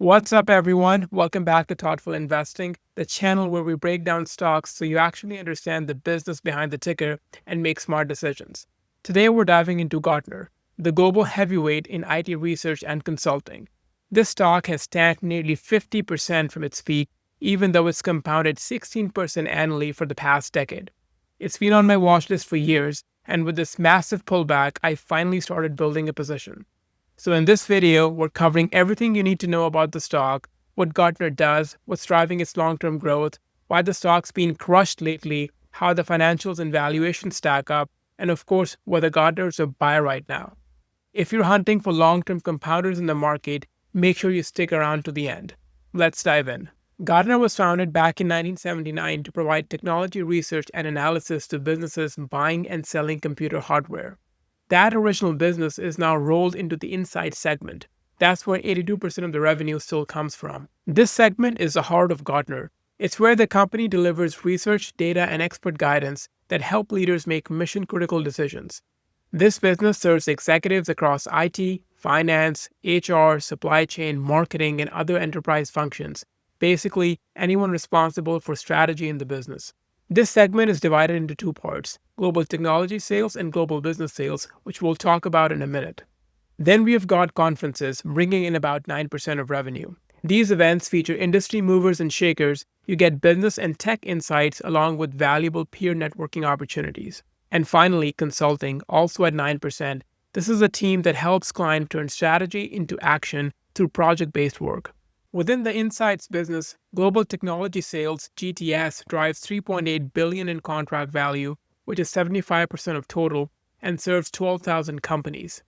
What's up, everyone? Welcome back to Thoughtful Investing, the channel where we break down stocks so you actually understand the business behind the ticker and make smart decisions. Today, we're diving into Gartner, the global heavyweight in IT research and consulting. This stock has tanked nearly 50% from its peak, even though it's compounded 16% annually for the past decade. It's been on my watch list for years, and with this massive pullback, I finally started building a position. So in this video, we're covering everything you need to know about the stock, what Gartner does, what's driving its long-term growth, why the stock's been crushed lately, how the financials and valuations stack up, and of course, whether Gartner is a buy right now. If you're hunting for long-term compounders in the market, make sure you stick around to the end. Let's dive in. Gartner was founded back in 1979 to provide technology research and analysis to businesses buying and selling computer hardware. That original business is now rolled into the Insight segment. That's where 82% of the revenue still comes from. This segment is the heart of Gartner. It's where the company delivers research, data, and expert guidance that help leaders make mission-critical decisions. This business serves executives across IT, finance, HR, supply chain, marketing, and other enterprise functions. Basically, anyone responsible for strategy in the business. This segment is divided into two parts, global technology sales and global business sales, which we'll talk about in a minute. Then we have got conferences, bringing in about 9% of revenue. These events feature industry movers and shakers. You get business and tech insights along with valuable peer networking opportunities. And finally, consulting, also at 9%. This is a team that helps clients turn strategy into action through project-based work. Within the Insights business, Global Technology Sales (GTS) drives $3.8 billion in contract value, which is 75% of total, and serves 12,000 companies.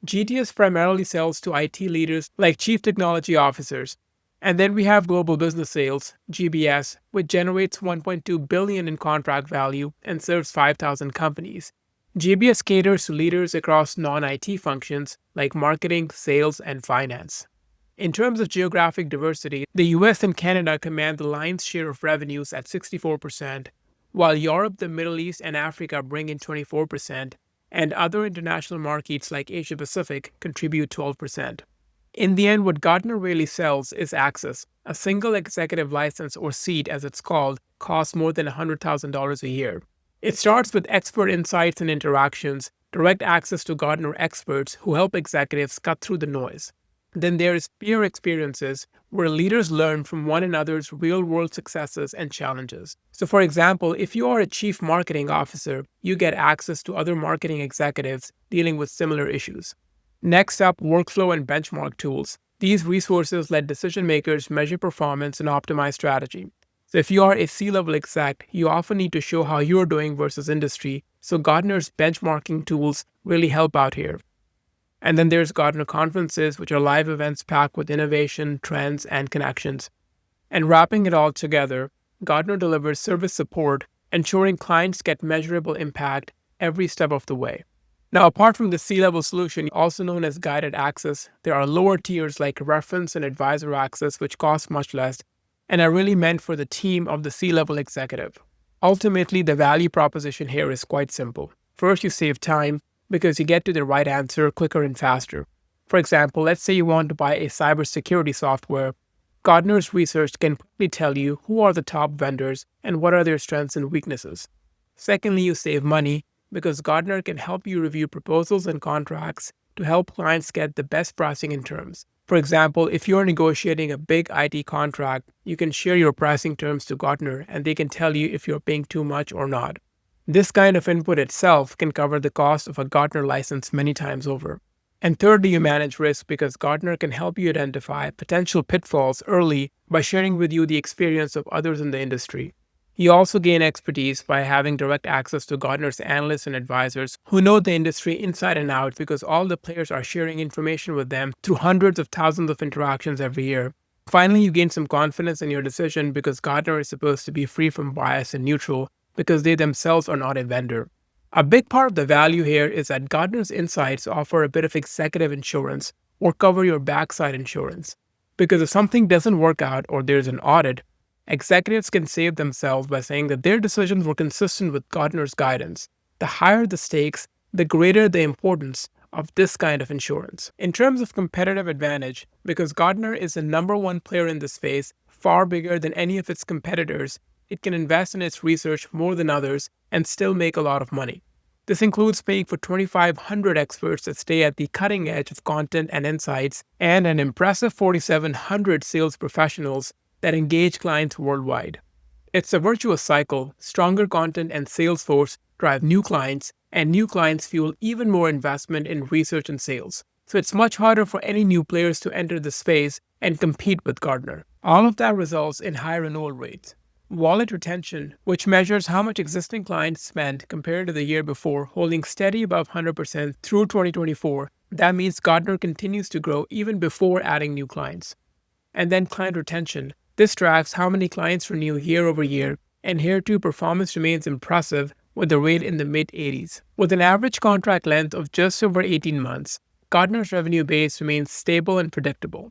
GTS primarily sells to IT leaders like Chief Technology Officers. And then we have Global Business Sales (GBS), which generates $1.2 billion in contract value and serves 5,000 companies. GBS caters to leaders across non-IT functions like marketing, sales, and finance. In terms of geographic diversity, the US and Canada command the lion's share of revenues at 64%, while Europe, the Middle East, and Africa bring in 24%, and other international markets like Asia Pacific contribute 12%. In the end, what Gartner really sells is access. A single executive license, or seat as it's called, costs more than $100,000 a year. It starts with expert insights and interactions, direct access to Gartner experts who help executives cut through the noise. Then there is peer experiences, where leaders learn from one another's real-world successes and challenges. So for example, if you are a chief marketing officer, you get access to other marketing executives dealing with similar issues. Next up, workflow and benchmark tools. These resources let decision makers measure performance and optimize strategy. So if you are a C-level exec, you often need to show how you're doing versus industry, so Gartner's benchmarking tools really help out here. And then there's Gartner conferences, which are live events packed with innovation, trends, and connections. And wrapping it all together, Gartner delivers service support, ensuring clients get measurable impact every step of the way. Now, apart from the C-level solution, also known as guided access, there are lower tiers like reference and advisor access, which cost much less, and are really meant for the team of the C-level executive. Ultimately, the value proposition here is quite simple. First, you save time, because you get to the right answer quicker and faster. For example, let's say you want to buy a cybersecurity software. Gartner's research can quickly tell you who are the top vendors and what are their strengths and weaknesses. Secondly, you save money because Gartner can help you review proposals and contracts to help clients get the best pricing and terms. For example, if you're negotiating a big IT contract, you can share your pricing terms to Gartner and they can tell you if you're paying too much or not. This kind of input itself can cover the cost of a Gartner license many times over. And thirdly, you manage risk because Gartner can help you identify potential pitfalls early by sharing with you the experience of others in the industry. You also gain expertise by having direct access to Gartner's analysts and advisors who know the industry inside and out because all the players are sharing information with them through hundreds of thousands of interactions every year. Finally, you gain some confidence in your decision because Gartner is supposed to be free from bias and neutral, because they themselves are not a vendor. A big part of the value here is that Gartner's insights offer a bit of executive insurance or cover your backside insurance. Because if something doesn't work out or there's an audit, executives can save themselves by saying that their decisions were consistent with Gartner's guidance. The higher the stakes, the greater the importance of this kind of insurance. In terms of competitive advantage, because Gartner is the number one player in this space, far bigger than any of its competitors, it can invest in its research more than others and still make a lot of money. This includes paying for 2,500 experts that stay at the cutting edge of content and insights, and an impressive 4,700 sales professionals that engage clients worldwide. It's a virtuous cycle. Stronger content and sales force drive new clients, and new clients fuel even more investment in research and sales. So it's much harder for any new players to enter the space and compete with Gartner. All of that results in high renewal rates. Wallet retention, which measures how much existing clients spend compared to the year before, holding steady above 100% through 2024. That means Gartner continues to grow even before adding new clients. And then client retention. This tracks how many clients renew year over year, and here too performance remains impressive with a rate in the mid-80s. With an average contract length of just over 18 months, Gartner's revenue base remains stable and predictable.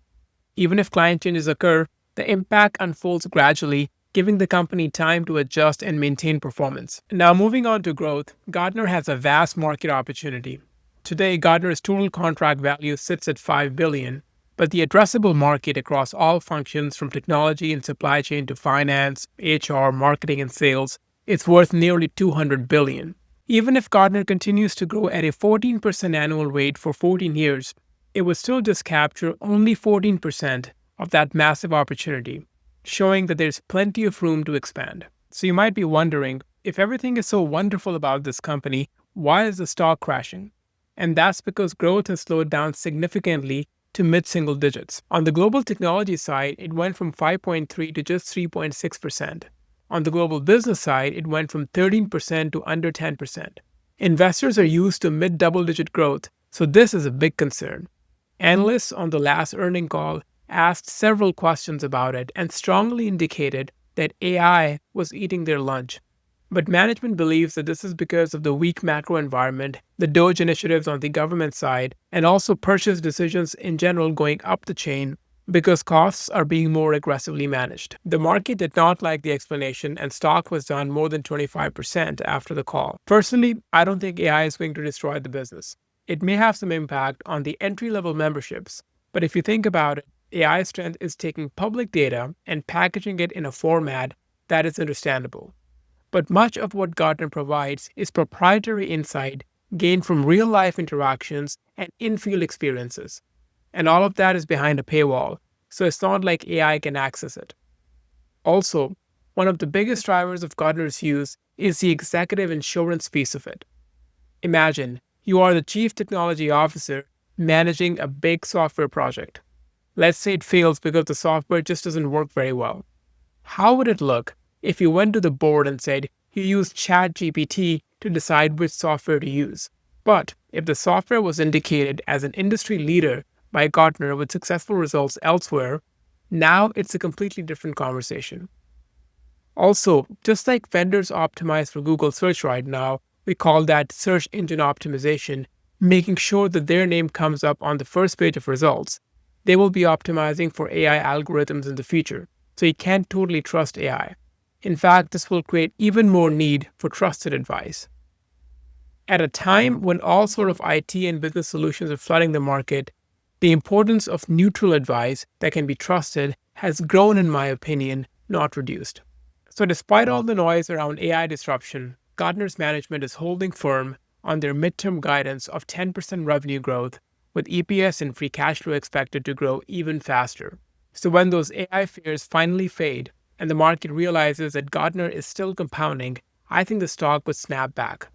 Even if client changes occur, the impact unfolds gradually, giving the company time to adjust and maintain performance. Now moving on to growth, Gartner has a vast market opportunity. Today, Gartner's total contract value sits at $5 billion, but the addressable market across all functions from technology and supply chain to finance, HR, marketing, and sales is worth nearly $200 billion. Even if Gartner continues to grow at a 14% annual rate for 14 years, it would still just capture only 14% of that massive opportunity, showing that there's plenty of room to expand. So you might be wondering, if everything is so wonderful about this company, why is the stock crashing? And that's because growth has slowed down significantly to mid-single digits. On the global technology side, it went from 5.3 to just 3.6%. On the global business side, it went from 13% to under 10%. Investors are used to mid-double-digit growth, so this is a big concern. Analysts on the last earnings call asked several questions about it and strongly indicated that AI was eating their lunch. But management believes that this is because of the weak macro environment, the DOGE initiatives on the government side, and also purchase decisions in general going up the chain because costs are being more aggressively managed. The market did not like the explanation, and stock was down more than 25% after the call. Personally, I don't think AI is going to destroy the business. It may have some impact on the entry-level memberships, but if you think about it, AI's strength is taking public data and packaging it in a format that is understandable. But much of what Gartner provides is proprietary insight gained from real-life interactions and in-field experiences. And all of that is behind a paywall, so it's not like AI can access it. Also, one of the biggest drivers of Gartner's use is the executive insurance piece of it. Imagine you are the chief technology officer managing a big software project. Let's say it fails because the software just doesn't work very well. How would it look if you went to the board and said you used ChatGPT to decide which software to use? But if the software was indicated as an industry leader by Gartner with successful results elsewhere, now it's a completely different conversation. Also, just like vendors optimize for Google search right now, we call that search engine optimization, making sure that their name comes up on the first page of results. They will be optimizing for AI algorithms in the future, so you can't totally trust AI. In fact, this will create even more need for trusted advice. At a time when all sort of IT and business solutions are flooding the market, the importance of neutral advice that can be trusted has grown, in my opinion, not reduced. So despite all the noise around AI disruption, Gartner's management is holding firm on their midterm guidance of 10% revenue growth, with EPS and free cash flow expected to grow even faster. So when those AI fears finally fade and the market realizes that Gartner is still compounding, I think the stock would snap back.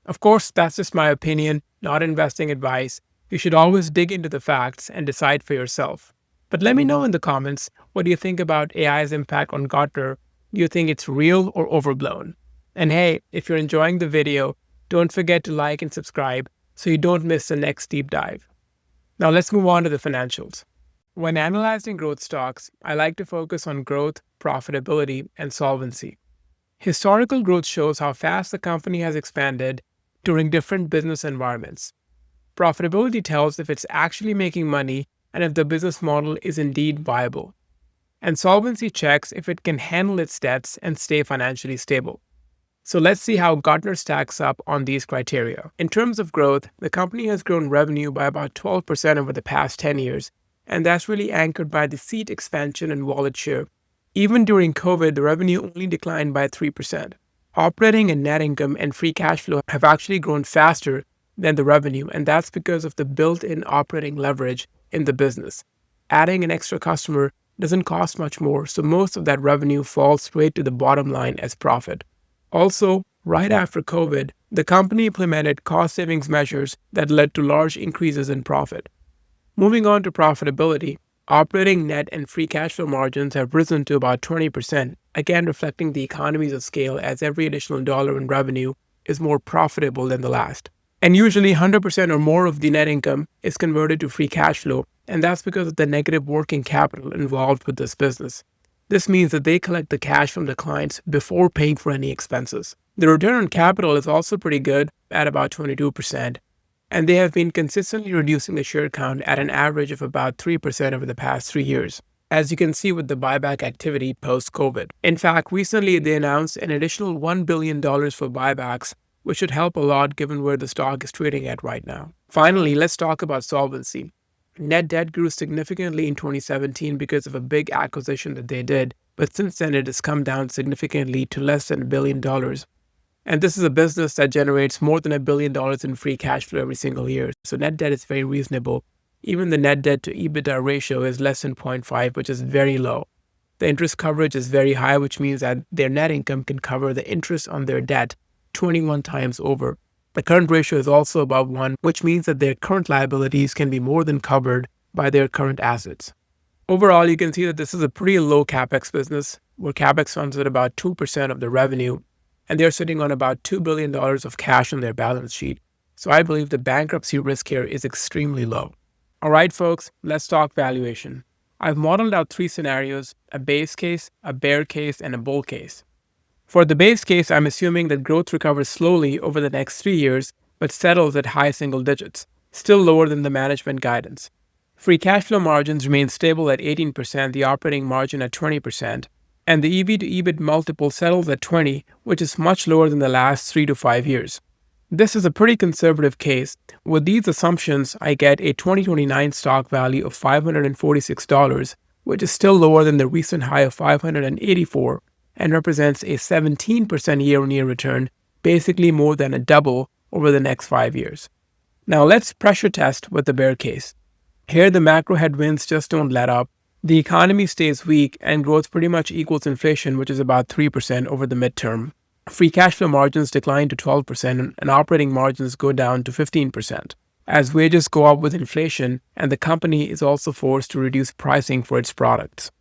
Of course, that's just my opinion, not investing advice. You should always dig into the facts and decide for yourself. But let me know in the comments, what do you think about AI's impact on Gartner? Do you think it's real or overblown? And hey, if you're enjoying the video, don't forget to like and subscribe so you don't miss the next deep dive. Now let's move on to the financials. When analyzing growth stocks, I like to focus on growth, profitability, and solvency. Historical growth shows how fast the company has expanded during different business environments. Profitability tells if it's actually making money and if the business model is indeed viable. And solvency checks if it can handle its debts and stay financially stable. So let's see how Gartner stacks up on these criteria. In terms of growth, the company has grown revenue by about 12% over the past 10 years, and that's really anchored by the seat expansion and wallet share. Even during COVID, the revenue only declined by 3%. Operating and net income and free cash flow have actually grown faster than the revenue, and that's because of the built-in operating leverage in the business. Adding an extra customer doesn't cost much more, so most of that revenue falls straight to the bottom line as profit. Also, right after COVID, the company implemented cost savings measures that led to large increases in profit. Moving on to profitability, operating net and free cash flow margins have risen to about 20%, again reflecting the economies of scale as every additional dollar in revenue is more profitable than the last. And usually 100% or more of the net income is converted to free cash flow, and that's because of the negative working capital involved with this business. This means that they collect the cash from the clients before paying for any expenses. The return on capital is also pretty good at about 22%, and they have been consistently reducing the share count at an average of about 3% over the past 3 years, as you can see with the buyback activity post-COVID. In fact, recently they announced an additional $1 billion for buybacks, which should help a lot given where the stock is trading at right now. Finally, let's talk about solvency. Net debt grew significantly in 2017 because of a big acquisition that they did, but since then it has come down significantly to less than $1 billion. And this is a business that generates more than $1 billion in free cash flow every single year, so net debt is very reasonable. Even the net debt to EBITDA ratio is less than 0.5, which is very low. The interest coverage is very high, which means that their net income can cover the interest on their debt 21 times over. The current ratio is also above 1, which means that their current liabilities can be more than covered by their current assets. Overall, you can see that this is a pretty low capex business, where capex runs at about 2% of the revenue, and they're sitting on about $2 billion of cash on their balance sheet. So I believe the bankruptcy risk here is extremely low. All right, folks, let's talk valuation. I've modeled out 3 scenarios: a base case, a bear case, and a bull case. For the base case, I'm assuming that growth recovers slowly over the next 3 years, but settles at high single digits, still lower than the management guidance. Free cash flow margins remain stable at 18%, the operating margin at 20%, and the EV to EBIT multiple settles at 20, which is much lower than the last 3 to 5 years. This is a pretty conservative case. With these assumptions, I get a 2029 stock value of $546, which is still lower than the recent high of $584, and represents a 17% year-on-year return, basically more than a double over the next 5 years. Now let's pressure test with the bear case. Here the macro headwinds just don't let up. The economy stays weak and growth pretty much equals inflation, which is about 3% over the midterm. Free cash flow margins decline to 12% and operating margins go down to 15%. As wages go up with inflation, and the company is also forced to reduce pricing for its products.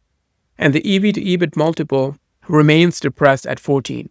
And the EV to EBIT multiple remains depressed at 14.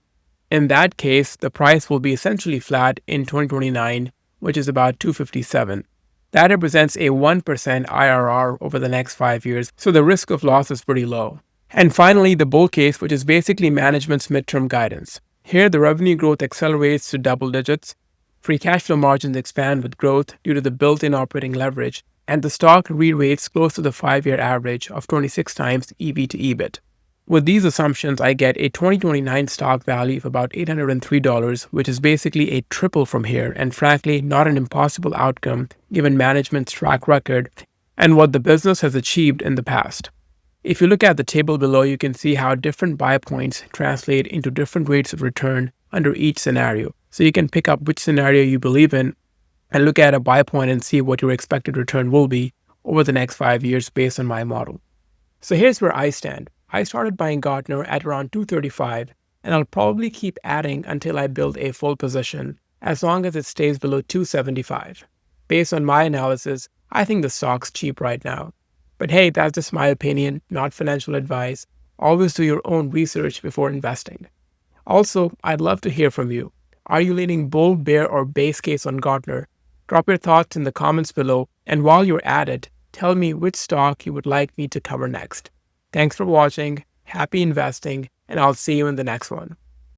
In that case, the price will be essentially flat in 2029, which is about 257. That represents a 1% IRR over the next 5 years, so the risk of loss is pretty low. And finally, the bull case, which is basically management's midterm guidance. Here, the revenue growth accelerates to double digits, free cash flow margins expand with growth due to the built-in operating leverage, and the stock re-rates close to the 5-year average of 26 times EV to EBIT. With these assumptions, I get a 2029 stock value of about $803, which is basically a triple from here, and frankly, not an impossible outcome given management's track record and what the business has achieved in the past. If you look at the table below, you can see how different buy points translate into different rates of return under each scenario. So you can pick up which scenario you believe in and look at a buy point and see what your expected return will be over the next 5 years based on my model. So here's where I stand. I started buying Gartner at around 235, and I'll probably keep adding until I build a full position, as long as it stays below 275. Based on my analysis, I think the stock's cheap right now. But hey, that's just my opinion, not financial advice. Always do your own research before investing. Also, I'd love to hear from you. Are you leaning bull, bear, or base case on Gartner? Drop your thoughts in the comments below, and while you're at it, tell me which stock you would like me to cover next. Thanks for watching, happy investing, and I'll see you in the next one.